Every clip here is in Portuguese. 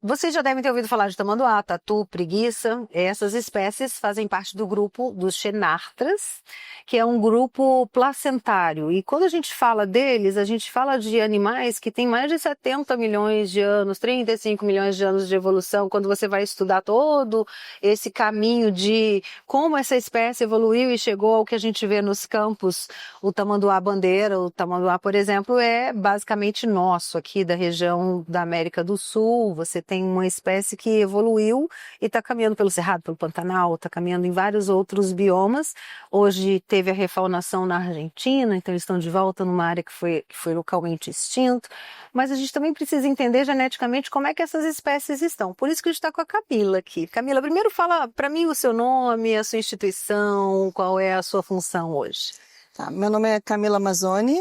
Vocês já devem ter ouvido falar de tamanduá, tatu, preguiça. Essas espécies fazem parte do grupo dos xenartras, que é um grupo placentário. E quando a gente fala deles, a gente fala de animais que têm mais de 70 milhões de anos, 35 milhões de anos de evolução. Quando você vai estudar todo esse caminho de como essa espécie evoluiu e chegou ao que a gente vê nos campos, o tamanduá-bandeira, o tamanduá, por exemplo, é basicamente nosso, aqui da região da América do Sul. Você tem uma espécie que evoluiu e está caminhando pelo Cerrado, pelo Pantanal, está caminhando em vários outros biomas. Hoje teve a refaunação na Argentina, então eles estão de volta numa área que foi localmente extinto. Mas a gente também precisa entender geneticamente como é que essas espécies estão. Por isso que a gente está com a Camila aqui. Camila, primeiro fala para mim o seu nome, a sua instituição, qual é a sua função hoje. Tá, meu nome é Camila Mazzoni,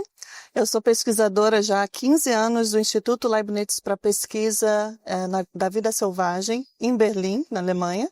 eu sou pesquisadora já há 15 anos do Instituto Leibniz para Pesquisa da Vida Selvagem, em Berlim, na Alemanha.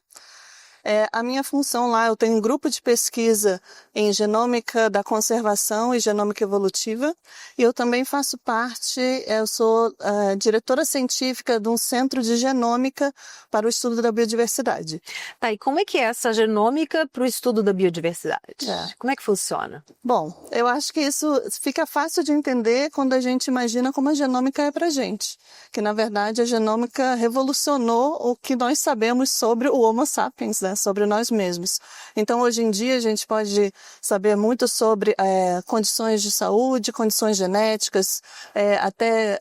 A minha função lá, eu tenho um grupo de pesquisa em genômica da conservação e genômica evolutiva, e eu também faço parte, eu sou diretora científica de um centro de genômica para o estudo da biodiversidade. Tá, e como é que é essa genômica para o estudo da biodiversidade? Como é que funciona? Bom, eu acho que isso fica fácil de entender quando a gente imagina como a genômica é pra gente, que na verdade a genômica revolucionou o que nós sabemos sobre o Homo sapiens, né? Sobre nós mesmos. Então, hoje em dia, a gente pode saber muito sobre condições de saúde, condições genéticas, até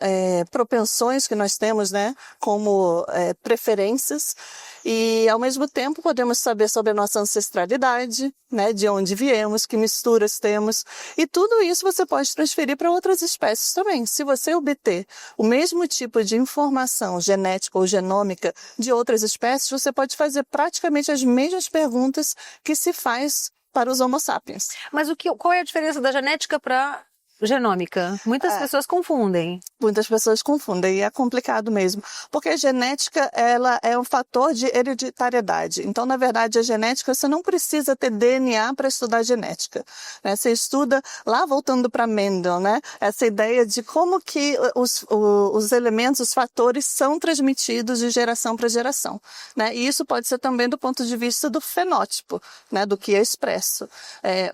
propensões que nós temos, né, como preferências. E, ao mesmo tempo, podemos saber sobre a nossa ancestralidade, né, de onde viemos, que misturas temos. E tudo isso você pode transferir para outras espécies também. Se você obter o mesmo tipo de informação genética ou genômica de outras espécies, você pode fazer praticamente as mesmas perguntas que se faz para os Homo sapiens. Mas qual é a diferença da genética para genômica? Muitas pessoas confundem. Muitas pessoas confundem e é complicado mesmo, porque a genética ela é um fator de hereditariedade. Então, na verdade, a genética, você não precisa ter DNA para estudar genética, né? Você estuda, lá voltando para Mendel, né? Essa ideia de como que os elementos, os fatores são transmitidos de geração para geração, né? E isso pode ser também do ponto de vista do fenótipo, né? Do que é expresso.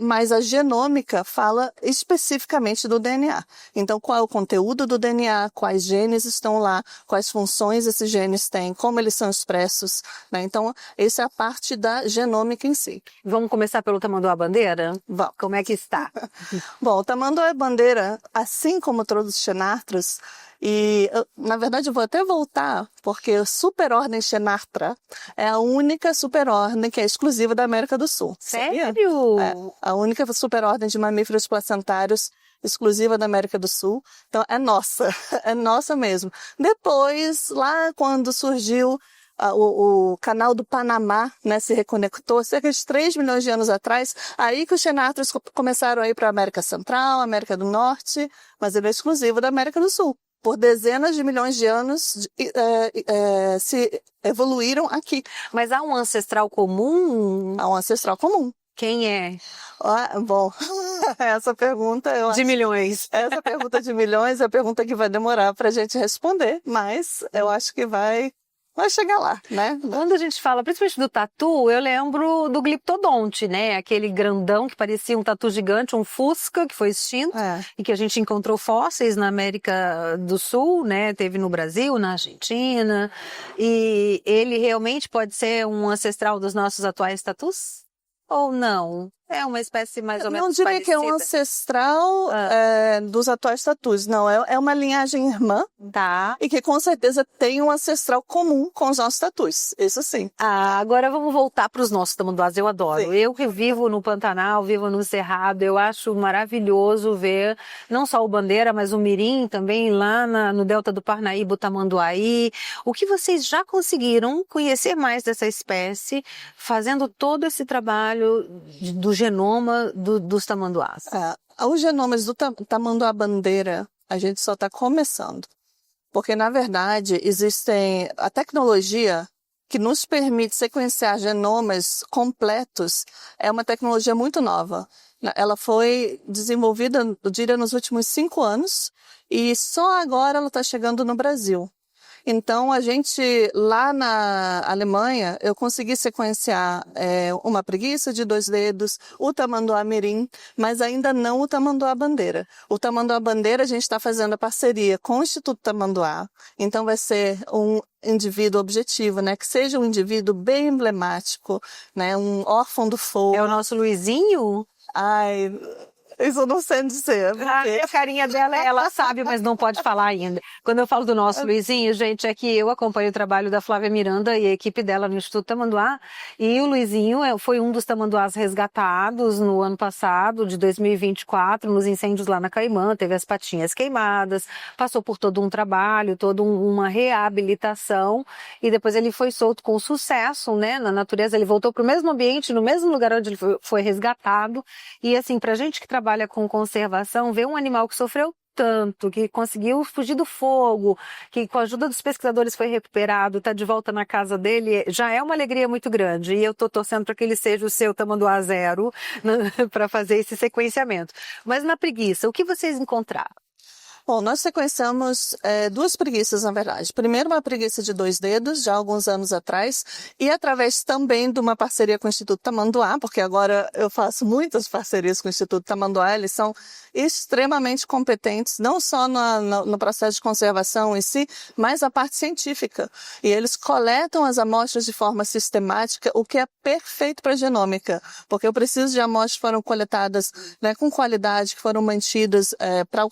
Mas a genômica fala especificamente do DNA. Então, qual é o conteúdo do DNA, quais genes estão lá, quais funções esses genes têm, como eles são expressos, né? Então, essa é a parte da genômica em si. Vamos começar pelo tamanduá-bandeira? Vamos. Como é que está? Bom, o tamanduá-bandeira, assim como todos os xenartras, e, na verdade, eu vou até voltar, porque a superordem Xenartra é a única superordem que é exclusiva da América do Sul. Sério? A única superordem de mamíferos placentários exclusiva da América do Sul. Então, é nossa mesmo. Depois, lá quando surgiu o canal do Panamá, né, se reconectou cerca de 3 milhões de anos atrás, aí que os xenartras começaram a ir para a América Central, América do Norte, mas ele é exclusivo da América do Sul. Por dezenas de milhões de anos se evoluíram aqui. Mas há um ancestral comum? Há um ancestral comum. Quem é? Bom, essa pergunta... De milhões. Essa pergunta de milhões é a pergunta que vai demorar para a gente responder, mas eu acho que vai chegar lá, né? Quando a gente fala, principalmente do tatu, eu lembro do Gliptodonte, né? Aquele grandão que parecia um tatu gigante, um fusca, que foi extinto, e que a gente encontrou fósseis na América do Sul, né? Teve no Brasil, na Argentina, e ele realmente pode ser um ancestral dos nossos atuais tatus? Ou não? É uma espécie mais ou menos parecida. Não diria que é um ancestral dos atuais tatus, não. É uma linhagem irmã. Tá. E que com certeza tem um ancestral comum com os nossos tatus. Isso sim. Agora vamos voltar para os nossos tamanduás. Eu adoro. Sim. Eu que vivo no Pantanal, vivo no Cerrado, eu acho maravilhoso ver não só o bandeira, mas o mirim também lá no Delta do Parnaíba, o tamanduaí. O que vocês já conseguiram conhecer mais dessa espécie, fazendo todo esse trabalho do genoma dos tamanduás? Os genomas do tamanduá-bandeira, a gente só está começando. Porque, na verdade, existe a tecnologia que nos permite sequenciar genomas completos, é uma tecnologia muito nova. Ela foi desenvolvida, eu diria, nos últimos 5 anos, e só agora ela está chegando no Brasil. Então, a gente, lá na Alemanha, eu consegui sequenciar uma preguiça de 2 dedos, o tamanduá-mirim, mas ainda não o tamanduá-bandeira. O tamanduá-bandeira a gente está fazendo a parceria com o Instituto Tamanduá, então vai ser um indivíduo objetivo, né? Que seja um indivíduo bem emblemático, né? Um órfão do fogo. É o nosso Luizinho? Ai, isso eu não sei dizer. A carinha dela, ela sabe, mas não pode falar ainda. Quando eu falo do nosso Luizinho, gente, é que eu acompanho o trabalho da Flávia Miranda e a equipe dela no Instituto Tamanduá, e o Luizinho foi um dos tamanduás resgatados no ano passado, de 2024, nos incêndios lá na Caimã, teve as patinhas queimadas, passou por todo um trabalho, toda uma reabilitação, e depois ele foi solto com sucesso, né, na natureza. Ele voltou para o mesmo ambiente, no mesmo lugar onde ele foi resgatado, e assim, pra gente que trabalha com conservação, ver um animal que sofreu tanto, que conseguiu fugir do fogo, que com a ajuda dos pesquisadores foi recuperado, está de volta na casa dele, já é uma alegria muito grande. E eu estou torcendo para que ele seja o seu tamanduá zero, né, para fazer esse sequenciamento. Mas na preguiça, o que vocês encontraram? Bom, nós sequenciamos 2 preguiças, na verdade. Primeiro, uma preguiça de 2 dedos, já há alguns anos atrás, e através também de uma parceria com o Instituto Tamanduá, porque agora eu faço muitas parcerias com o Instituto Tamanduá, eles são extremamente competentes, não só no processo de conservação em si, mas a parte científica. E eles coletam as amostras de forma sistemática, o que é perfeito para a genômica, porque eu preciso de amostras que foram coletadas, né, com qualidade, que foram mantidas para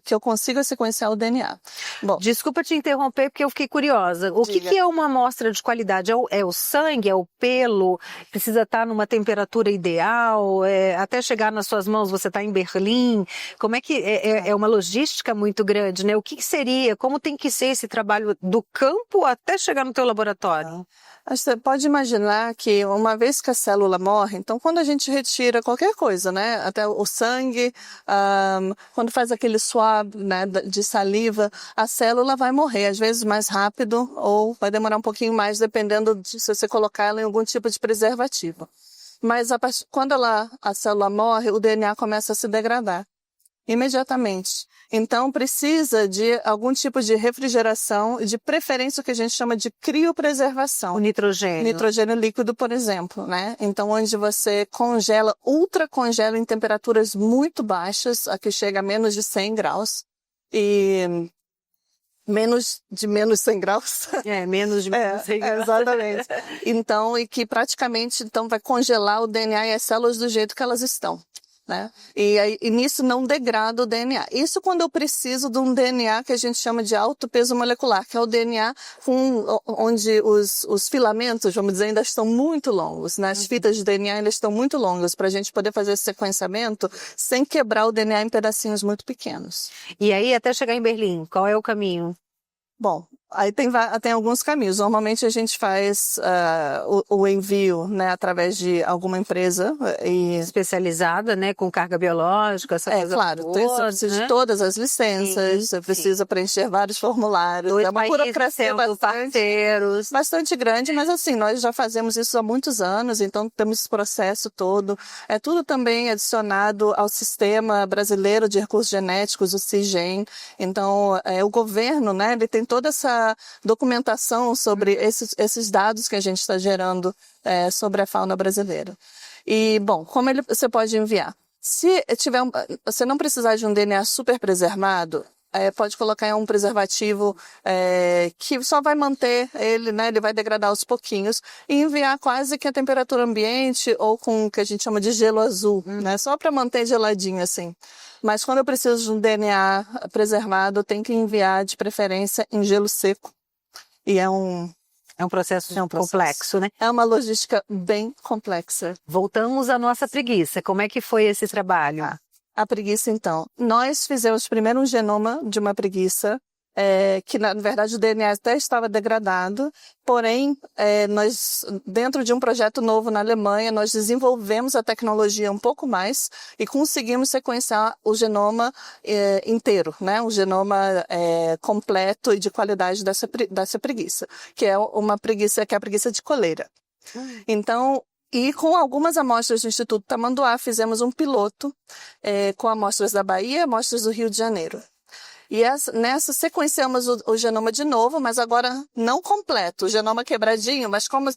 que eu consiga sequenciar o DNA. Bom, desculpa te interromper, porque eu fiquei curiosa. O que é uma amostra de qualidade? É o sangue? É o pelo? Precisa estar numa temperatura ideal? Até chegar nas suas mãos, você está em Berlim? Como é que é uma logística muito grande, né? O que seria? Como tem que ser esse trabalho do campo até chegar no teu laboratório? Você pode imaginar que uma vez que a célula morre, então quando a gente retira qualquer coisa, né, até o sangue, quando faz aquele swab, né, de saliva, a célula vai morrer, às vezes mais rápido ou vai demorar um pouquinho mais, dependendo de se você colocar ela em algum tipo de preservativo. Mas quando a célula morre, o DNA começa a se degradar imediatamente. Então, precisa de algum tipo de refrigeração, de preferência o que a gente chama de criopreservação. O nitrogênio. Nitrogênio líquido, por exemplo, né? Então, onde você congela, ultracongela em temperaturas muito baixas, aqui chega a menos de 100 graus. E menos de 100 graus. Menos de menos 100 graus. Exatamente. Então, e que praticamente vai congelar o DNA e as células do jeito que elas estão. Né? E nisso não degrada o DNA. Isso quando eu preciso de um DNA que a gente chama de alto peso molecular, que é o DNA onde os filamentos, vamos dizer, ainda estão muito longos. Né? As fitas de DNA ainda estão muito longas para a gente poder fazer esse sequenciamento sem quebrar o DNA em pedacinhos muito pequenos. E aí, até chegar em Berlim, qual é o caminho? Bom, aí tem alguns caminhos. Normalmente a gente faz o envio, né, através de alguma empresa especializada, né, com carga biológica, essa coisa claro, toda, você precisa de todas as licenças, você precisa preencher vários formulários. Dois é uma burocracia bastante grande, mas assim, nós já fazemos isso há muitos anos, então temos esse processo todo. É tudo também adicionado ao Sistema Brasileiro de Recursos Genéticos, o CIGEN. Então, o governo, né, ele tem toda essa documentação sobre esses dados que a gente está gerando sobre a fauna brasileira. E, bom, como você pode enviar? Se você não precisar de um DNA super preservado, pode colocar em um preservativo que só vai manter ele, né? Ele vai degradar aos pouquinhos e enviar quase que a temperatura ambiente ou com o que a gente chama de gelo azul, né? Só para manter geladinho assim. Mas quando eu preciso de um DNA preservado, eu tenho que enviar de preferência em gelo seco. E é um processo complexo, né? É uma logística bem complexa. Voltamos à nossa preguiça. Como é que foi esse trabalho? A preguiça, então. Nós fizemos primeiro um genoma de uma preguiça, que na verdade o DNA até estava degradado, porém, nós, dentro de um projeto novo na Alemanha, nós desenvolvemos a tecnologia um pouco mais e conseguimos sequenciar o genoma inteiro, né? Um genoma completo e de qualidade dessa preguiça, que é uma preguiça, que é a preguiça de coleira. Então, e com algumas amostras do Instituto Tamanduá, fizemos um piloto com amostras da Bahia e amostras do Rio de Janeiro. E nessa sequenciamos o genoma de novo, mas agora não completo, o genoma quebradinho, mas como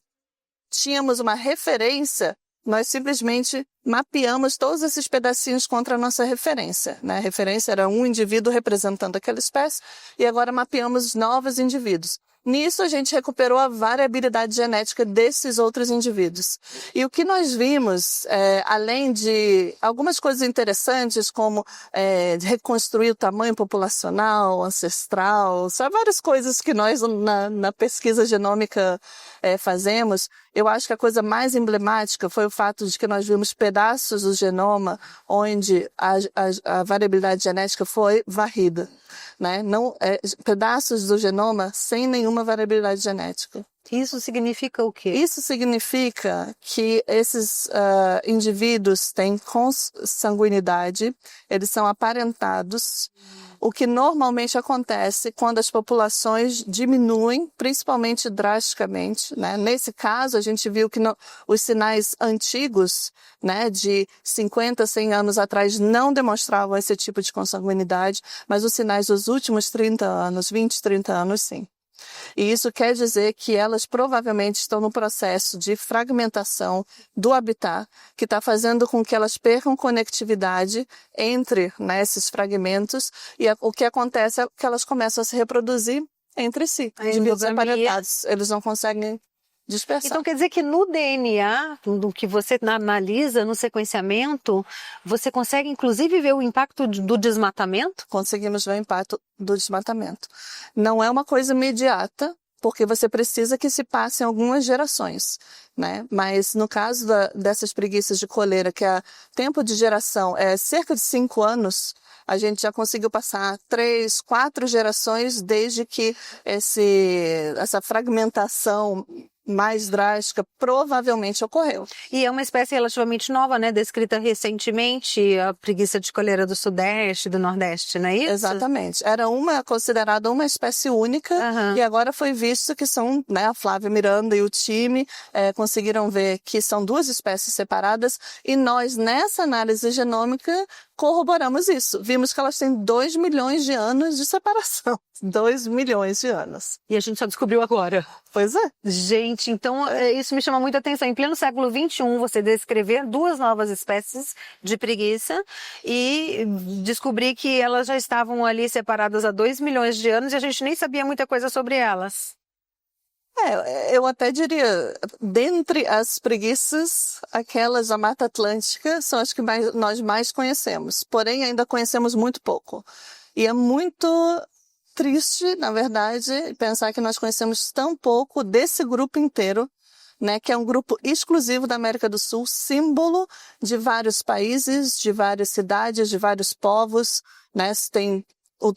tínhamos uma referência, nós simplesmente mapeamos todos esses pedacinhos contra a nossa referência, né? A referência era um indivíduo representando aquela espécie e agora mapeamos novos indivíduos. Nisso, a gente recuperou a variabilidade genética desses outros indivíduos. E o que nós vimos, além de algumas coisas interessantes, como reconstruir o tamanho populacional, ancestral, sabe, várias coisas que nós, na pesquisa genômica, fazemos, eu acho que a coisa mais emblemática foi o fato de que nós vimos pedaços do genoma onde a variabilidade genética foi varrida, né? Não, pedaços do genoma sem nenhuma variabilidade genética. Isso significa o quê? Isso significa que esses indivíduos têm consanguinidade, eles são aparentados, o que normalmente acontece quando as populações diminuem, principalmente drasticamente, né? Nesse caso, a gente viu que os sinais antigos, né, de 50, 100 anos atrás, não demonstravam esse tipo de consanguinidade, mas os sinais dos últimos 30 anos, 20, 30 anos, sim. E isso quer dizer que elas provavelmente estão no processo de fragmentação do habitat, que está fazendo com que elas percam conectividade entre, né, esses fragmentos, e o que acontece é que elas começam a se reproduzir entre si, indivíduos aparentados. Eles não conseguem dispersar. Então quer dizer que no DNA, do que você analisa no sequenciamento, você consegue inclusive ver o impacto do desmatamento? Conseguimos ver o impacto do desmatamento. Não é uma coisa imediata, porque você precisa que se passem algumas gerações, né? Mas no caso dessas preguiças de coleira, que o tempo de geração é cerca de 5 anos, a gente já conseguiu passar 3, 4 gerações desde que essa fragmentação mais drástica provavelmente ocorreu. E é uma espécie relativamente nova, né? Descrita recentemente, a preguiça de coleira do Sudeste, do Nordeste, não é isso? Exatamente. Era considerada uma espécie única, e agora foi visto que são, né, a Flávia Miranda e o time conseguiram ver que são 2 espécies separadas, e nós, nessa análise genômica, corroboramos isso. Vimos que elas têm 2 milhões de anos de separação. 2 milhões de anos. E a gente só descobriu agora. Pois é. Gente, então isso me chama muita atenção. Em pleno século XXI, você descrever 2 novas espécies de preguiça e descobrir que elas já estavam ali separadas há 2 milhões de anos e a gente nem sabia muita coisa sobre elas. Eu até diria, dentre as preguiças, aquelas da Mata Atlântica são as que nós mais conhecemos, porém ainda conhecemos muito pouco. E é muito triste, na verdade, pensar que nós conhecemos tão pouco desse grupo inteiro, né, que é um grupo exclusivo da América do Sul, símbolo de vários países, de várias cidades, de vários povos, né? Tem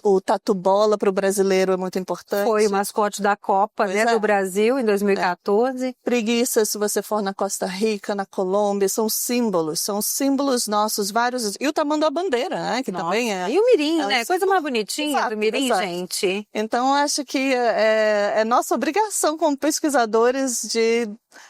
o tatu-bola para o brasileiro é muito importante. Foi o mascote da Copa, né, do Brasil em 2014. Preguiça, se você for na Costa Rica, na Colômbia, são símbolos nossos, vários. E o tamanduá-bandeira, né, que também é. E o mirim, né, coisa mais bonitinha. Exato, do mirim, exato. gente. Então, acho que é nossa obrigação como pesquisadores de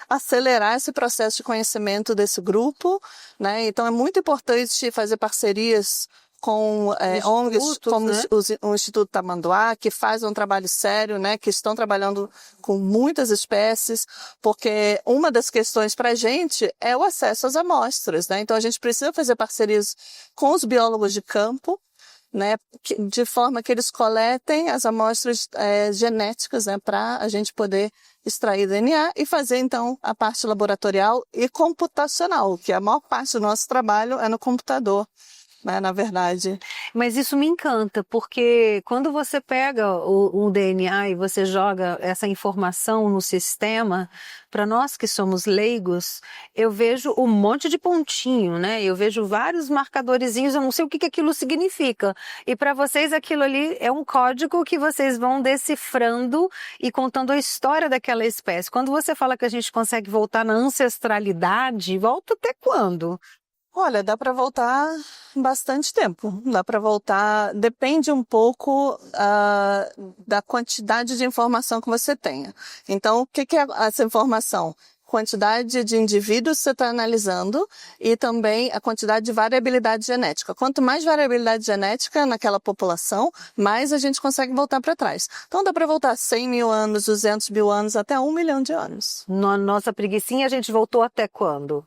acelerar esse processo de conhecimento desse grupo, né? Então, é muito importante fazer parcerias com ONGs como, né, o Instituto Tamanduá, que faz um trabalho sério, né, que estão trabalhando com muitas espécies, porque uma das questões para a gente é o acesso às amostras, né? Então a gente precisa fazer parcerias com os biólogos de campo, né, de forma que eles coletem as amostras genéticas, né, para a gente poder extrair DNA e fazer, então, a parte laboratorial e computacional, que a maior parte do nosso trabalho é no computador, né, na verdade. Mas isso me encanta, porque quando você pega o DNA e você joga essa informação no sistema, para nós que somos leigos, eu vejo um monte de pontinho, né? Eu vejo vários marcadorzinhos, eu não sei o que aquilo significa. E para vocês aquilo ali é um código que vocês vão decifrando e contando a história daquela espécie. Quando você fala que a gente consegue voltar na ancestralidade, volta até quando? Olha, dá para voltar bastante tempo. Dá para voltar, depende um pouco da quantidade de informação que você tenha. Então, o que é essa informação? quantidade de indivíduos que você está analisando e também a quantidade de variabilidade genética. Quanto mais variabilidade genética naquela população, mais a gente consegue voltar para trás. Então dá para voltar 100 mil anos, 200 mil anos, até 1 milhão de anos. Na nossa preguicinha, a gente voltou até quando?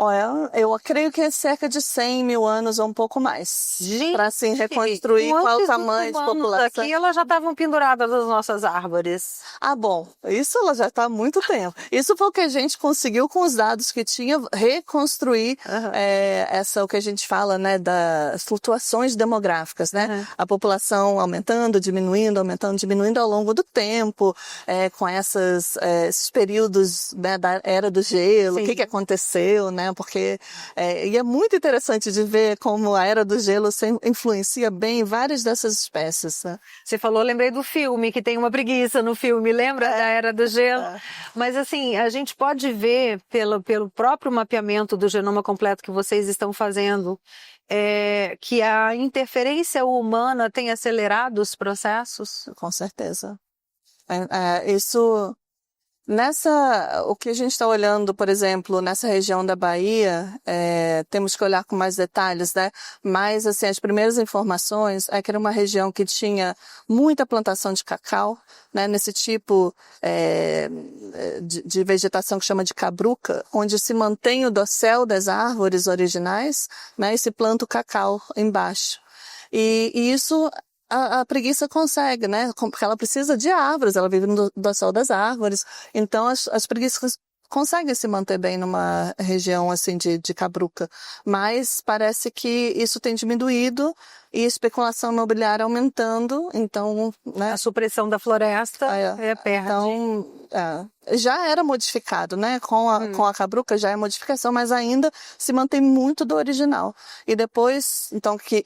Olha, eu creio que é cerca de 100 mil anos ou um pouco mais. Para assim reconstruir qual é o tamanho de população. Aqui elas já estavam penduradas nas nossas árvores. Ah, bom, isso ela já está há muito tempo. Isso foi o que a gente conseguiu com os dados que tinha, reconstruir o que a gente fala, né, das flutuações demográficas, né? A população aumentando, diminuindo ao longo do tempo, com esses períodos, né, da era do gelo, o que aconteceu, né? Porque e é muito interessante de ver como a Era do Gelo influencia bem várias dessas espécies. Né? Você falou, lembrei do filme, que tem uma preguiça no filme, lembra da Era do Gelo? Mas assim, a gente pode ver pelo próprio mapeamento do genoma completo que vocês estão fazendo, que a interferência humana tem acelerado os processos? Com certeza. O que a gente está olhando, por exemplo, nessa região da Bahia, temos que olhar com mais detalhes, né? Mas, assim, as primeiras informações é que era uma região que tinha muita plantação de cacau, né? Nesse tipo de vegetação que chama de cabruca, onde se mantém o dossel das árvores originais, né? E se planta o cacau embaixo. E isso a preguiça consegue, né? Porque ela precisa de árvores, ela vive no dossel das árvores. Então, as preguiças conseguem se manter bem numa região assim de cabruca. Mas parece que isso tem diminuído e a especulação imobiliária aumentando. Então, né? A supressão da floresta perde. Então, já era modificado, né? Com a cabruca já é modificação, mas ainda se mantém muito do original. E depois, então, que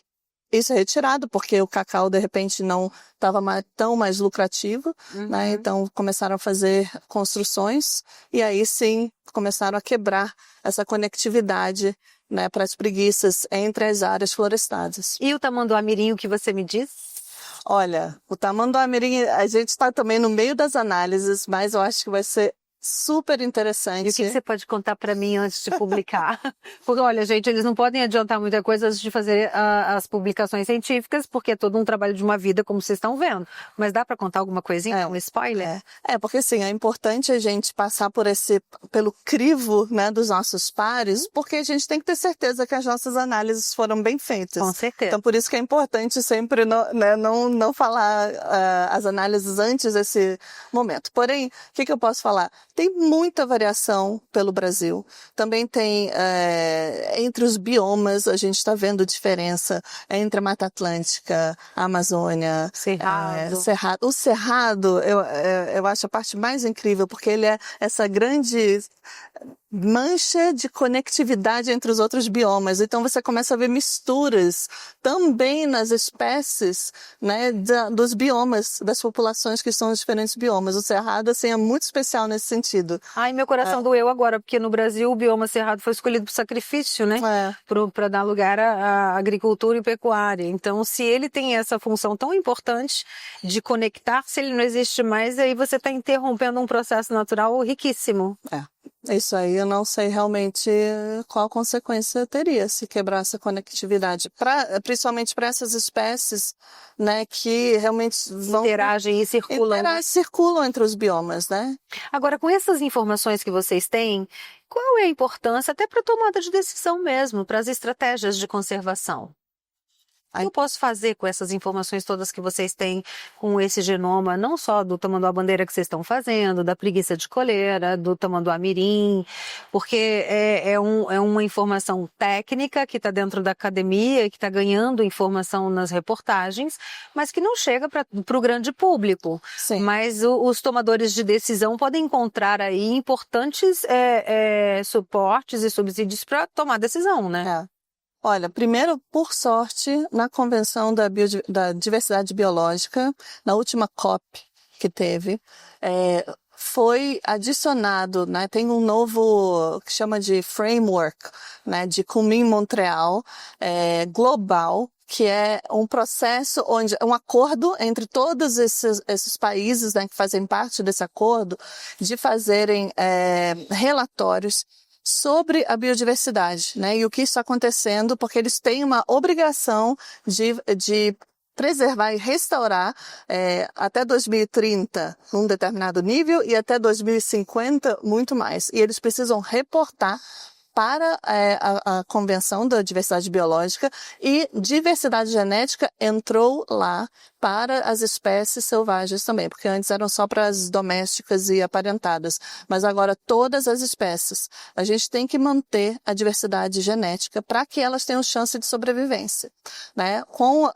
isso é retirado, porque o cacau, de repente, não estava tão mais lucrativo, né? Então, começaram a fazer construções e aí, sim, começaram a quebrar essa conectividade, né, para as preguiças entre as áreas florestadas. E o tamanduá-mirim, o que você me diz? Olha, o tamanduá-mirim, a gente está também no meio das análises, mas eu acho que vai ser super interessante. E o que você pode contar para mim antes de publicar? Porque, olha, gente, eles não podem adiantar muita coisa antes de fazer as publicações científicas, porque é todo um trabalho de uma vida, como vocês estão vendo. Mas dá para contar alguma coisinha, um spoiler? Porque assim, é importante a gente passar pelo crivo, né, dos nossos pares, porque a gente tem que ter certeza que as nossas análises foram bem feitas. Com certeza. Então, por isso que é importante sempre não falar as análises antes desse momento. Porém, o que eu posso falar? Tem muita variação pelo Brasil. Também tem, entre os biomas, a gente está vendo diferença entre a Mata Atlântica, a Amazônia, Cerrado. O Cerrado, eu acho a parte mais incrível, porque ele é essa grande mancha de conectividade entre os outros biomas. Então você começa a ver misturas também nas espécies, né, dos biomas, das populações que estão nos diferentes biomas. O Cerrado, assim, é muito especial nesse sentido. Ai, meu coração doeu agora, porque no Brasil o bioma Cerrado foi escolhido para sacrifício, né? Para dar lugar à agricultura e pecuária. Então, se ele tem essa função tão importante de conectar, se ele não existe mais, aí você está interrompendo um processo natural riquíssimo. Isso aí eu não sei realmente qual consequência teria se quebrar essa conectividade, principalmente para essas espécies, né, que realmente interagem e circulam. Circulam entre os biomas, né? Agora, com essas informações que vocês têm, qual é a importância até para a tomada de decisão mesmo, para as estratégias de conservação? O que eu posso fazer com essas informações todas que vocês têm com esse genoma, não só do tamanduá-bandeira que vocês estão fazendo, da preguiça de coleira, do tamanduá-mirim, porque é uma informação técnica que está dentro da academia, que está ganhando informação nas reportagens, mas que não chega para o grande público. Sim. Mas os tomadores de decisão podem encontrar aí importantes suportes e subsídios para tomar decisão, né? Olha, primeiro, por sorte, na Convenção da Diversidade Biológica, na última COP que teve, foi adicionado, né, tem um novo que chama de framework, né, de Kunming-Montreal, global, que é um processo onde um acordo entre todos esses países, né, que fazem parte desse acordo, de fazerem relatórios sobre a biodiversidade, né, e o que está acontecendo, porque eles têm uma obrigação de preservar e restaurar até 2030 num determinado nível e até 2050 muito mais. E eles precisam reportar para a Convenção da Diversidade Biológica, e diversidade genética entrou lá para as espécies selvagens também, porque antes eram só para as domésticas e aparentadas, mas agora todas as espécies. A gente tem que manter a diversidade genética para que elas tenham chance de sobrevivência, né? Com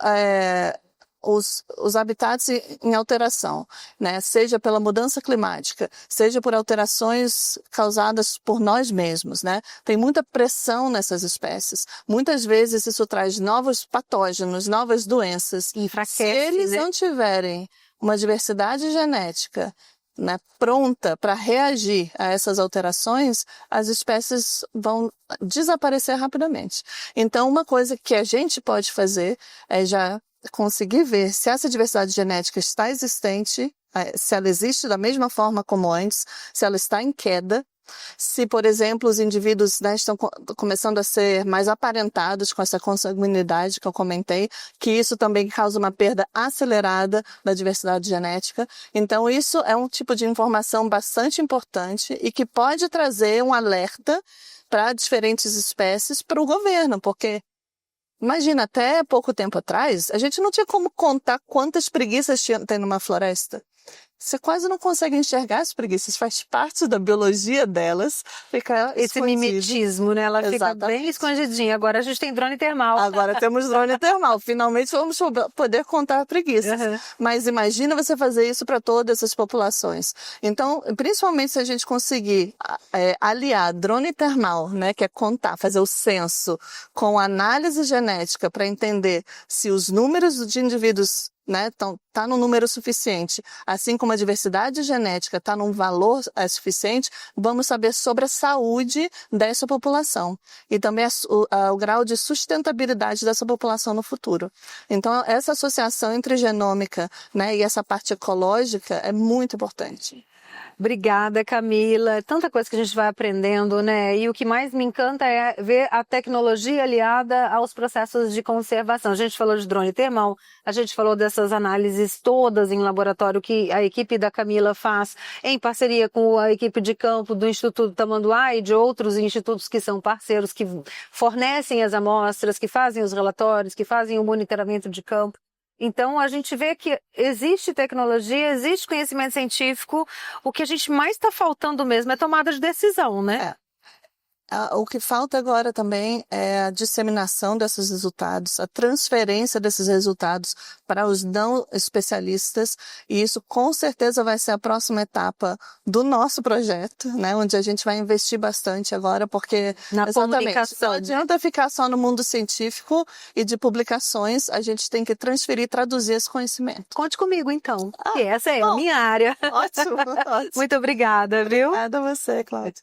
os habitats em alteração, né? Seja pela mudança climática, seja por alterações causadas por nós mesmos, né? Tem muita pressão nessas espécies. Muitas vezes isso traz novos patógenos, novas doenças. E enfraquece, se eles né? não tiverem uma diversidade genética, né, pronta para reagir a essas alterações, as espécies vão desaparecer rapidamente. Então, uma coisa que a gente pode fazer é já conseguir ver se essa diversidade genética está existente, se ela existe da mesma forma como antes, se ela está em queda, se, por exemplo, os indivíduos, né, estão começando a ser mais aparentados com essa consanguinidade que eu comentei, que isso também causa uma perda acelerada da diversidade genética. Então, isso é um tipo de informação bastante importante e que pode trazer um alerta para diferentes espécies para o governo, porque imagina, até pouco tempo atrás, a gente não tinha como contar quantas preguiças tem numa floresta. Você quase não consegue enxergar as preguiças, faz parte da biologia delas, fica Esse escondido. mimetismo, né? Ela fica bem escondidinha. Agora a gente tem drone termal. Agora temos drone termal. Finalmente vamos poder contar preguiças. Uhum. Mas imagina você fazer isso para todas essas populações. Então, principalmente se a gente conseguir aliar drone termal, né, que é contar, fazer o censo, com análise genética para entender se os números de indivíduos, né, tá no número suficiente, assim como a diversidade genética está num valor suficiente, vamos saber sobre a saúde dessa população e também o grau de sustentabilidade dessa população no futuro. Então, essa associação entre genômica, né, e essa parte ecológica é muito importante. Obrigada, Camila. Tanta coisa que a gente vai aprendendo, né? E o que mais me encanta é ver a tecnologia aliada aos processos de conservação. A gente falou de drone termal, a gente falou dessas análises todas em laboratório que a equipe da Camila faz em parceria com a equipe de campo do Instituto Tamanduá e de outros institutos que são parceiros, que fornecem as amostras, que fazem os relatórios, que fazem o monitoramento de campo. Então, a gente vê que existe tecnologia, existe conhecimento científico, o que a gente mais está faltando mesmo é tomada de decisão, né? O que falta agora também é a disseminação desses resultados, a transferência desses resultados para os não especialistas, e isso com certeza vai ser a próxima etapa do nosso projeto, né, onde a gente vai investir bastante agora, porque na comunicação. Não adianta ficar só no mundo científico e de publicações, a gente tem que transferir e traduzir esse conhecimento. Conte comigo então, que essa é a minha área. Ótimo, ótimo. Muito obrigada, viu? Obrigada a você, Cláudia.